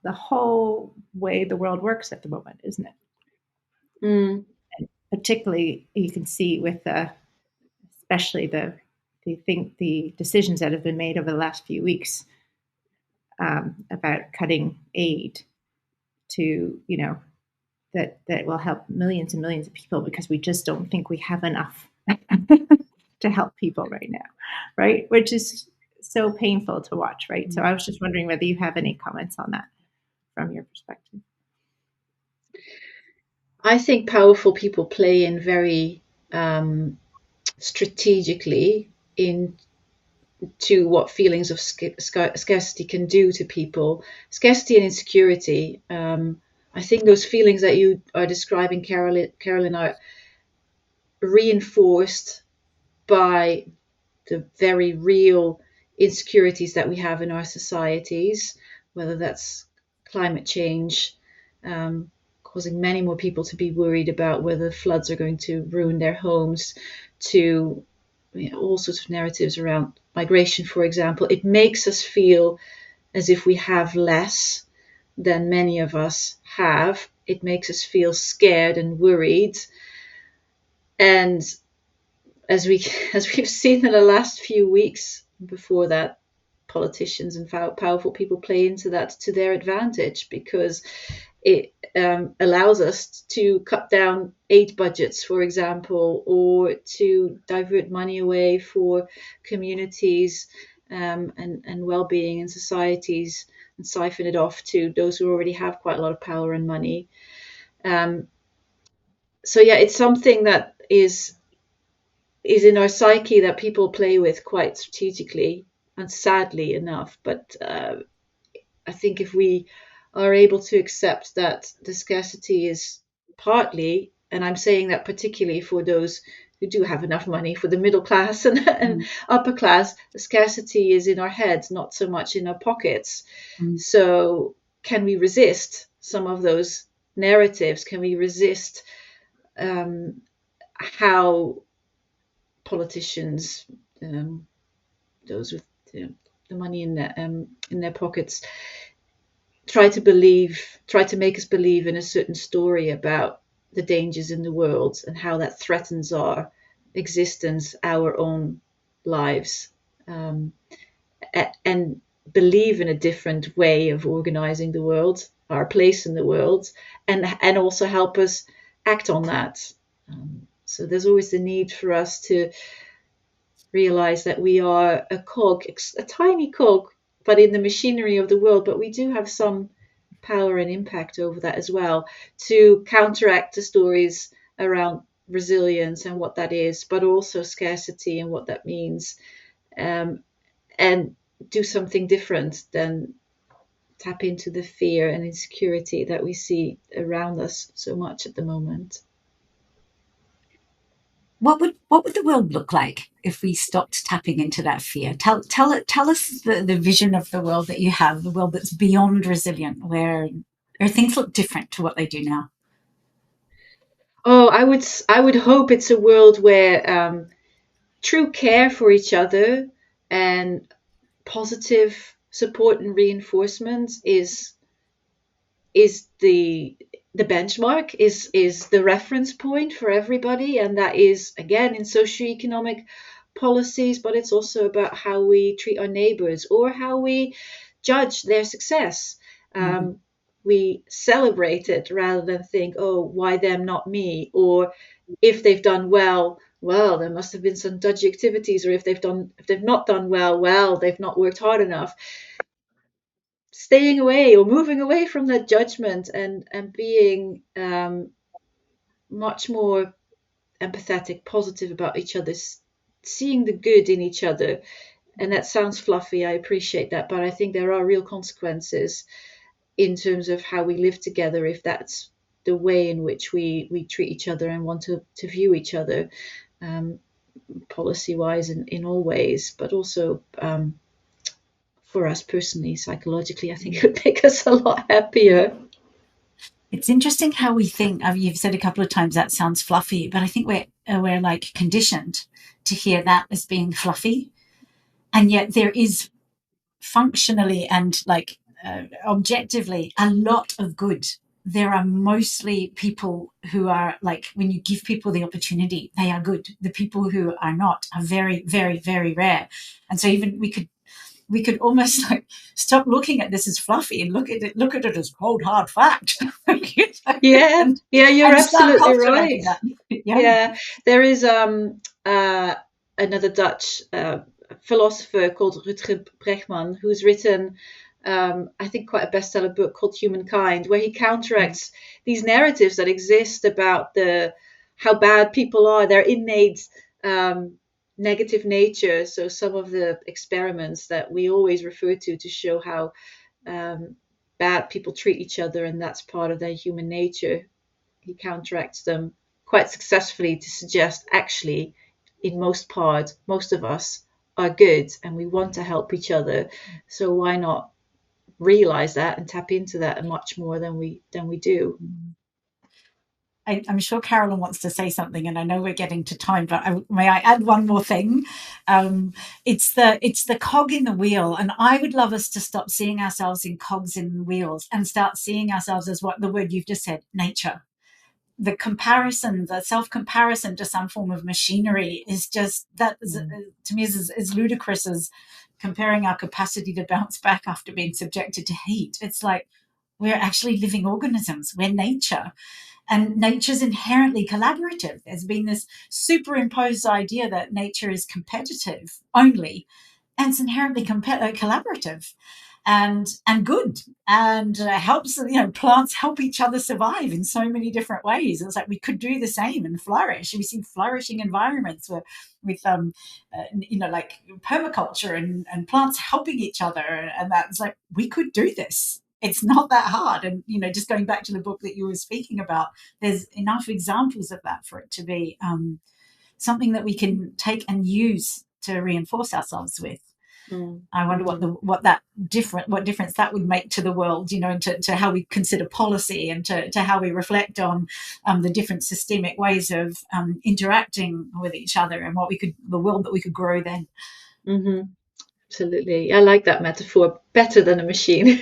the whole way the world works at the moment, isn't it? And particularly, you can see with especially the decisions that have been made over the last few weeks about cutting aid to, that will help millions and millions of people, because we just don't think we have enough. to help people right now, right? Which is so painful to watch, right? So I was just wondering whether you have any comments on that from your perspective. I think powerful people play in very strategically into what feelings of scarcity can do to people. Scarcity and insecurity. I think those feelings that you are describing, Carolyn, are reinforced by the very real insecurities that we have in our societies, whether that's climate change, causing many more people to be worried about whether floods are going to ruin their homes, to all sorts of narratives around migration, for example. It makes us feel as if we have less than many of us have. It makes us feel scared and worried. And as we've seen in the last few weeks, before that, politicians and powerful people play into that to their advantage, because it allows us to cut down aid budgets, for example, or to divert money away for communities and well-being in societies, and siphon it off to those who already have quite a lot of power and money. So yeah, it's something that is in our psyche that people play with quite strategically, and sadly enough. But I think if we are able to accept that the scarcity is partly, and I'm saying that particularly for those who do have enough money, for the middle class and upper class, the scarcity is in our heads, not so much in our pockets. So can we resist some of those narratives? Can we resist how politicians, those with the money in their pockets, try to make us believe in a certain story about the dangers in the world and how that threatens our existence, our own lives, and believe in a different way of organizing the world, our place in the world, and also help us act on that. So there's always the need for us to realize that we are a cog, a tiny cog, but in the machinery of the world, but we do have some power and impact over that as well, to counteract the stories around resilience and what that is, but also scarcity and what that means, and do something different than tap into the fear and insecurity that we see around us so much at the moment. What would the world look like if we stopped tapping into that fear? Tell us the vision of the world that you have, the world that's beyond resilient, where things look different to what they do now. Oh, I would hope it's a world where true care for each other and positive support and reinforcement is the benchmark, is the reference point for everybody, and that is again in socioeconomic policies, but it's also about how we treat our neighbors or how we judge their success. We celebrate it rather than think, oh, why them, not me? Or if they've done well, there must have been some dodgy activities, or if they've not done well, they've not worked hard enough. Staying away or moving away from that judgment and being much more empathetic, positive about each other, seeing the good in each other. And that sounds fluffy, I appreciate that, but I think there are real consequences in terms of how we live together if that's the way in which we treat each other and want to view each other, policy-wise in all ways, but also for us personally, psychologically, I think it would make us a lot happier. It's interesting how we think. You've said a couple of times that sounds fluffy, but I think we're like conditioned to hear that as being fluffy, and yet there is functionally and like objectively a lot of good. There are mostly people who are like, when you give people the opportunity, they are good. The people who are not are very, very, very rare. And so even we could almost like stop looking at this as fluffy and look at it as cold hard fact. Yeah, you're absolutely right. Yeah, there is another Dutch philosopher called Rutger Bregman, who's written, I think, quite a bestseller book called Humankind, where he counteracts these narratives that exist about how bad people are, their innate negative nature. So some of the experiments that we always refer to show how bad people treat each other, and that's part of their human nature. He counteracts them quite successfully to suggest, actually, in most of us are good and we want to help each other. So why not realize that and tap into that much more than we do? I'm sure Carolyn wants to say something, and I know we're getting to time, but may I add one more thing? It's the cog in the wheel, and I would love us to stop seeing ourselves in cogs in wheels and start seeing ourselves as what the word you've just said, nature. The comparison, the self-comparison to some form of machinery is just, that is, to me, is as ludicrous as comparing our capacity to bounce back after being subjected to heat. It's like, we're actually living organisms. We're nature. And nature's inherently collaborative. There's been this superimposed idea that nature is competitive only, and it's inherently collaborative and good, and helps, plants help each other survive in so many different ways. It's like we could do the same and flourish. We see flourishing environments with like permaculture and plants helping each other, and that's like, we could do this. It's not that hard. And, just going back to the book that you were speaking about, there's enough examples of that for it to be something that we can take and use to reinforce ourselves with. I wonder what difference that would make to the world, and to how we consider policy, and to how we reflect on the different systemic ways of interacting with each other, and the world that we could grow then. Mm-hmm. Absolutely. I like that metaphor better than a machine.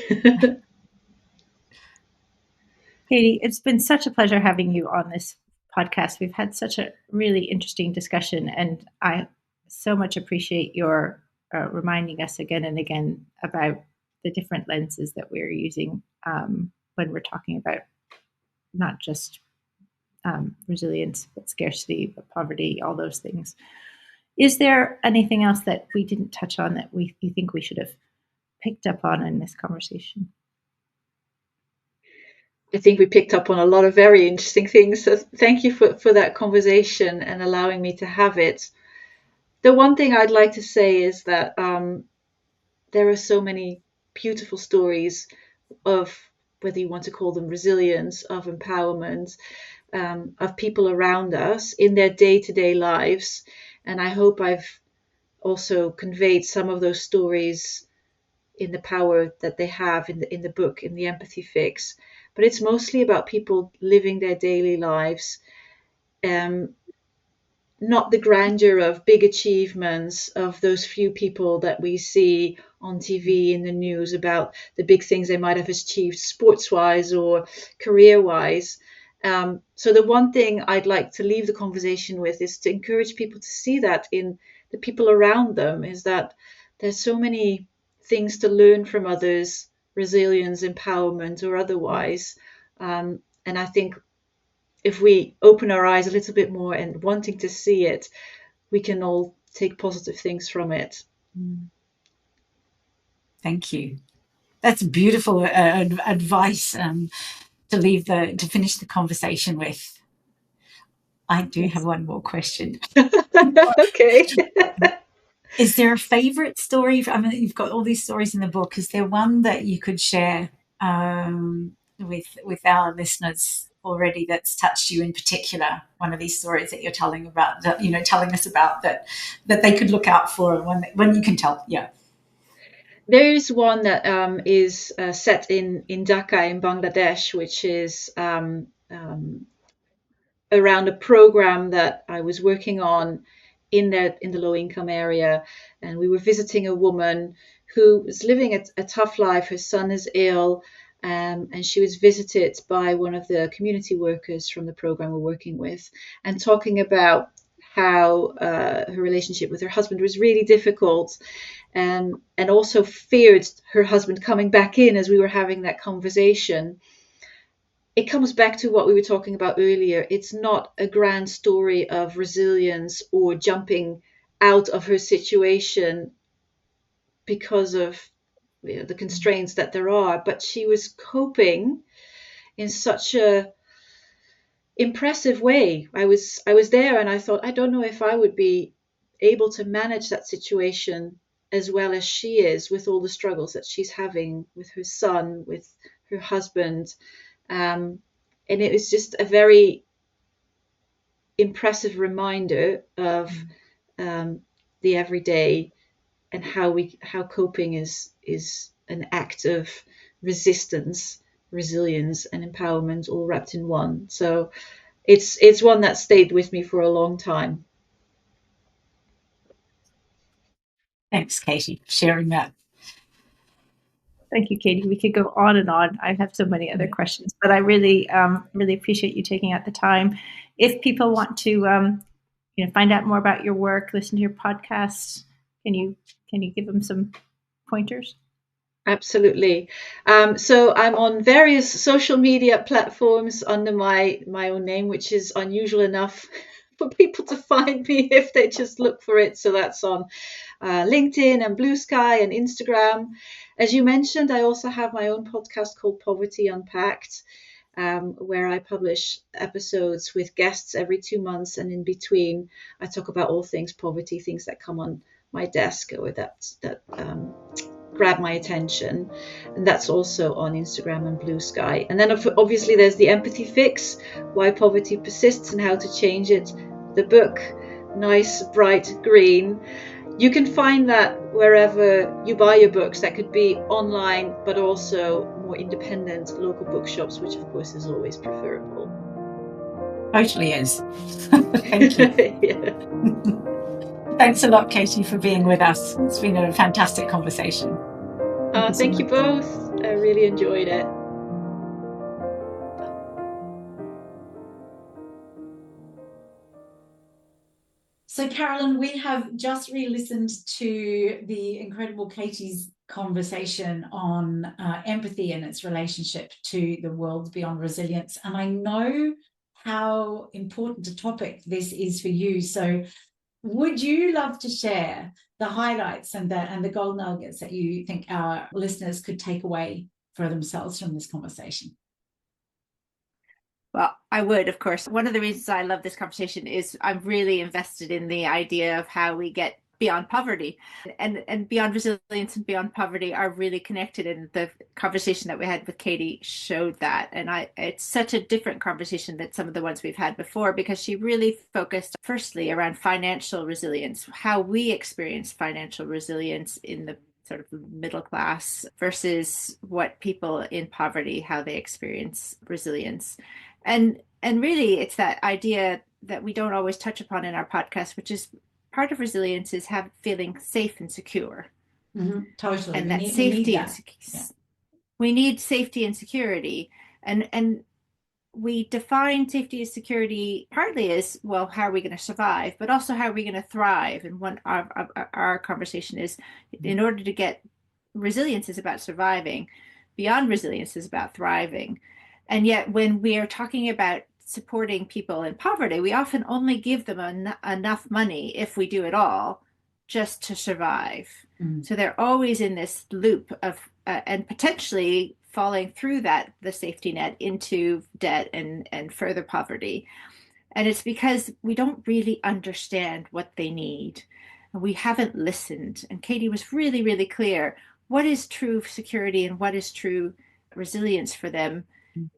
Keetie, it's been such a pleasure having you on this podcast. We've had such a really interesting discussion, and I so much appreciate your reminding us again and again about the different lenses that we're using when we're talking about not just resilience, but scarcity, but poverty, all those things. Is there anything else that we didn't touch on that you think we should have picked up on in this conversation? I think we picked up on a lot of very interesting things. So thank you for that conversation and allowing me to have it. The one thing I'd like to say is that there are so many beautiful stories of, whether you want to call them resilience, of empowerment, of people around us in their day-to-day lives. And I hope I've also conveyed some of those stories in the power that they have in the book, in the Empathy Fix. But it's mostly about people living their daily lives, not the grandeur of big achievements of those few people that we see on TV, in the news, about the big things they might have achieved sports-wise or career-wise. So the one thing I'd like to leave the conversation with is to encourage people to see that in the people around them, is that there's so many things to learn from others, resilience, empowerment, or otherwise. And I think if we open our eyes a little bit more and wanting to see it, we can all take positive things from it. Thank you. That's beautiful advice to finish the conversation with. I do have one more question. Okay. Is there a favorite story? I mean, you've got all these stories in the book. Is there one that you could share with our listeners already that's touched you in particular? One of these stories that you're telling about, telling us about, that they could look out for when you can tell. Yeah. There is one that is set in Dhaka in Bangladesh, which is around a program that I was working on in the low income area, and we were visiting a woman who was living a tough life. Her son is ill, and she was visited by one of the community workers from the program we're working with, and talking about how her relationship with her husband was really difficult, and also feared her husband coming back in as we were having that conversation. It comes back to what we were talking about earlier. It's not a grand story of resilience or jumping out of her situation because of the constraints that there are, but she was coping in such a impressive way. I was there and I thought, I don't know if I would be able to manage that situation as well as she is, with all the struggles that she's having with her son, with her husband. And it was just a very impressive reminder of the everyday, and how coping is an act of resistance, resilience, and empowerment, all wrapped in one. So it's one that stayed with me for a long time. Thanks, Keetie, for sharing that. Thank you, Keetie. We could go on and on. I have so many other questions, but I really, really appreciate you taking out the time. If people want to, find out more about your work, listen to your podcast, can you give them some pointers? Absolutely. So I'm on various social media platforms under my own name, which is unusual enough for people to find me if they just look for it. So that's on LinkedIn and Blue Sky and Instagram. As you mentioned, I also have my own podcast called Poverty Unpacked, where I publish episodes with guests every 2 months. And in between, I talk about all things poverty, things that come on my desk or that grab my attention. And that's also on Instagram and Blue Sky. And then obviously there's the Empathy Fix, Why Poverty Persists and How to Change It, the book, nice bright green. You can find that wherever you buy your books. That could be online, but also more independent local bookshops, which of course is always preferable. Totally is. Thank you. Yeah. Thanks a lot, Keetie, for being with us. It's been a fantastic conversation. Thank you both. I really enjoyed it. So, Carolyn, we have just re-listened to the incredible Keetie's conversation on empathy and its relationship to the world beyond resilience. And I know how important a topic this is for you. So would you love to share the highlights and the gold nuggets that you think our listeners could take away for themselves from this conversation? Well, I would, of course. One of the reasons I love this conversation is I'm really invested in the idea of how we get beyond poverty, and beyond resilience and beyond poverty are really connected. And the conversation that we had with Keetie showed that. And it's such a different conversation than some of the ones we've had before, because she really focused firstly around financial resilience, how we experience financial resilience in the sort of middle class versus what people in poverty, how they experience resilience. And really, it's that idea that we don't always touch upon in our podcast, which is part of resilience is feeling safe and secure. Mm-hmm. Totally. And we need safety and security. And we define safety and security partly as, well, how are we going to survive, but also how are we going to thrive? And one our conversation is, in order to get resilience is about surviving, beyond resilience is about thriving. And yet when we are talking about supporting people in poverty, we often only give them enough money, if we do at all, just to survive. Mm-hmm. So they're always in this loop of and potentially falling through the safety net into debt and further poverty. And it's because we don't really understand what they need. And we haven't listened. And Keetie was really, really clear. What is true security and what is true resilience for them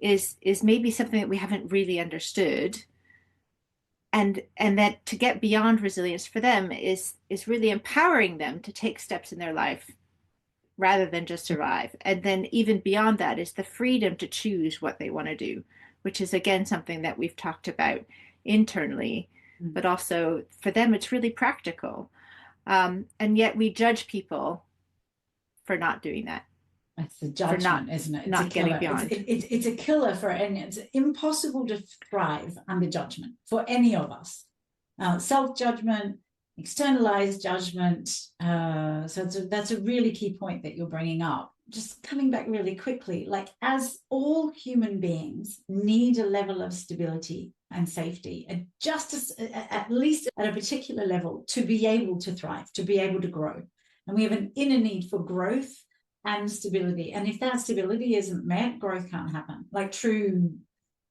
is maybe something that we haven't really understood. And that to get beyond resilience for them is really empowering them to take steps in their life rather than just survive. And then even beyond that is the freedom to choose what they want to do, which is again something that we've talked about internally, but also for them it's really practical. And yet we judge people for not doing that. It's the judgment, isn't it? It's not getting beyond. It's a killer for any. It's impossible to thrive under judgment for any of us. Self-judgment, externalized judgment. So that's a really key point that you're bringing up. just coming back really quickly, like as all human beings need a level of stability and safety, and just at least at a particular level, to be able to thrive, to be able to grow. And we have an inner need for growth and stability. And if that stability isn't met, growth can't happen. Like true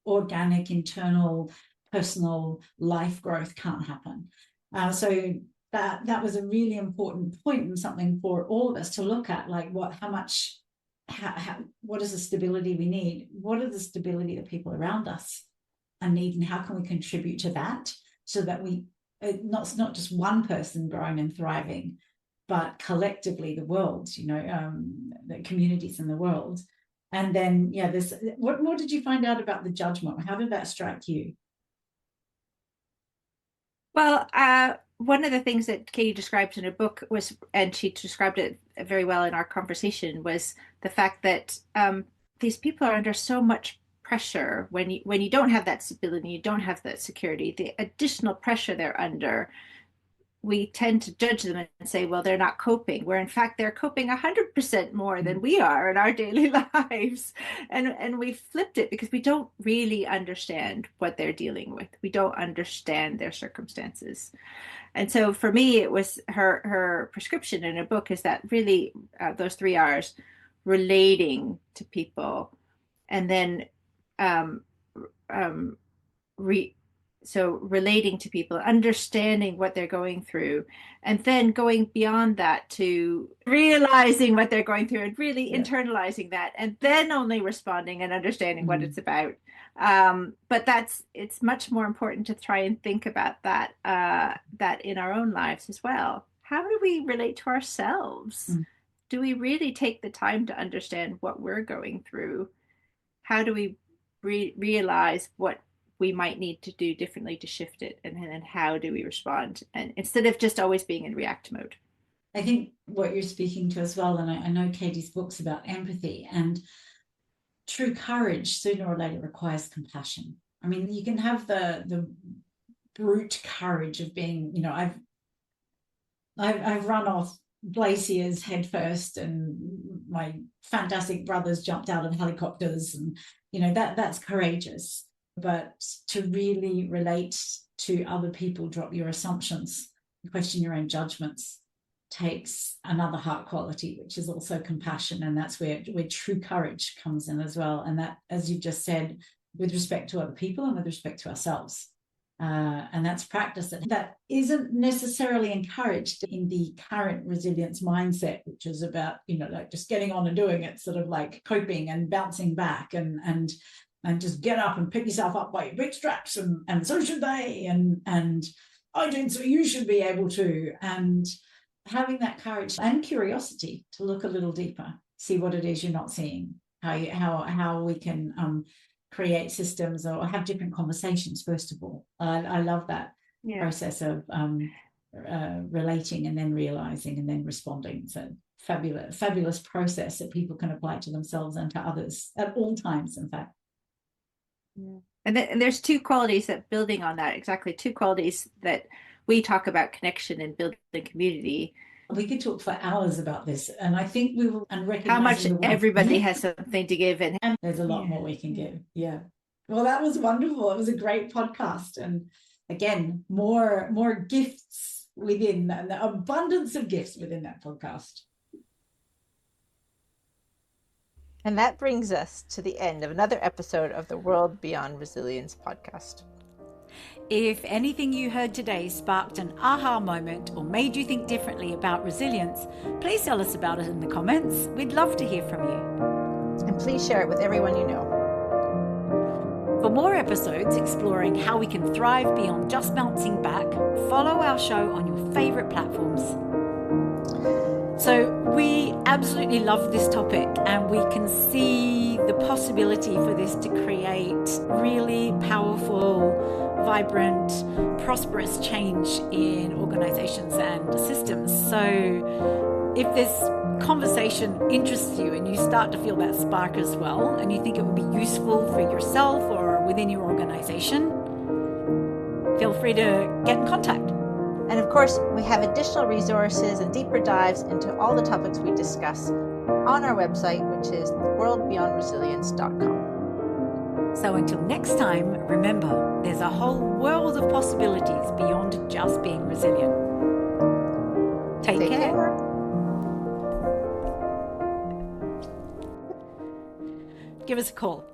organic, internal, personal life growth can't happen. So that was a really important point, and something for all of us to look at, like what is the stability we need? What are the stability of people around us and need, and how can we contribute to that, so that not just one person growing and thriving, but collectively the world, the communities in the world. And then, what more did you find out about the judgment? How did that strike you? Well, one of the things that Keetie described in her book was, and she described it very well in our conversation, was the fact that these people are under so much pressure when you don't have that stability, you don't have that security, the additional pressure they're under. We tend to judge them and say, well, they're not coping, where in fact they're coping 100% more than we are in our daily lives. And we flipped it because we don't really understand what they're dealing with. We don't understand their circumstances. And so for me, it was her prescription in her book is that really those 3 R's: relating to people, and then relating to people, understanding what they're going through, and then going beyond that to realizing what they're going through and really internalizing that, and then only responding and understanding what it's about. But it's much more important to try and think about that in our own lives as well. How do we relate to ourselves? Do we really take the time to understand what we're going through? How do we realize what we might need to do differently to shift it, and then how do we respond, and instead of just always being in react mode? I think what you're speaking to as well, and I know Katie's book's about empathy, and true courage sooner or later requires compassion. I mean, you can have the brute courage of being, I've run off glaciers head first, and my fantastic brothers jumped out of helicopters, and that's courageous. But to really relate to other people, drop your assumptions, question your own judgments, takes another heart quality, which is also compassion. And that's where true courage comes in as well. And that, as you just said, with respect to other people and with respect to ourselves. And that's practice that isn't necessarily encouraged in the current resilience mindset, which is about, like just getting on and doing it, sort of like coping and bouncing back and just get up and pick yourself up by your bootstraps, and so should they, and I did, so you should be able to. And having that courage and curiosity to look a little deeper, see what it is you're not seeing, how we can create systems or have different conversations. First of all, I love that process of relating and then realizing and then responding. It's a fabulous process that people can apply to themselves and to others at all times, in fact. And there's two qualities that, building on that, exactly two qualities that we talk about: connection and building community. We could talk for hours about this, and I think we will. And how much everybody has something to give, and there's a lot more we can give. Yeah. Well, that was wonderful. It was a great podcast, and again, more gifts within, and the abundance of gifts within that podcast. And that brings us to the end of another episode of the World Beyond Resilience podcast. If anything you heard today sparked an aha moment or made you think differently about resilience, please tell us about it in the comments. We'd love to hear from you. And please share it with everyone you know. For more episodes exploring how we can thrive beyond just bouncing back, follow our show on your favorite platforms. So we absolutely love this topic, and we can see the possibility for this to create really powerful, vibrant, prosperous change in organizations and systems. So if this conversation interests you and you start to feel that spark as well, and you think it would be useful for yourself or within your organization, feel free to get in contact. And of course, we have additional resources and deeper dives into all the topics we discuss on our website, which is worldbeyondresilience.com. So until next time, remember, there's a whole world of possibilities beyond just being resilient. Take care. Give us a call.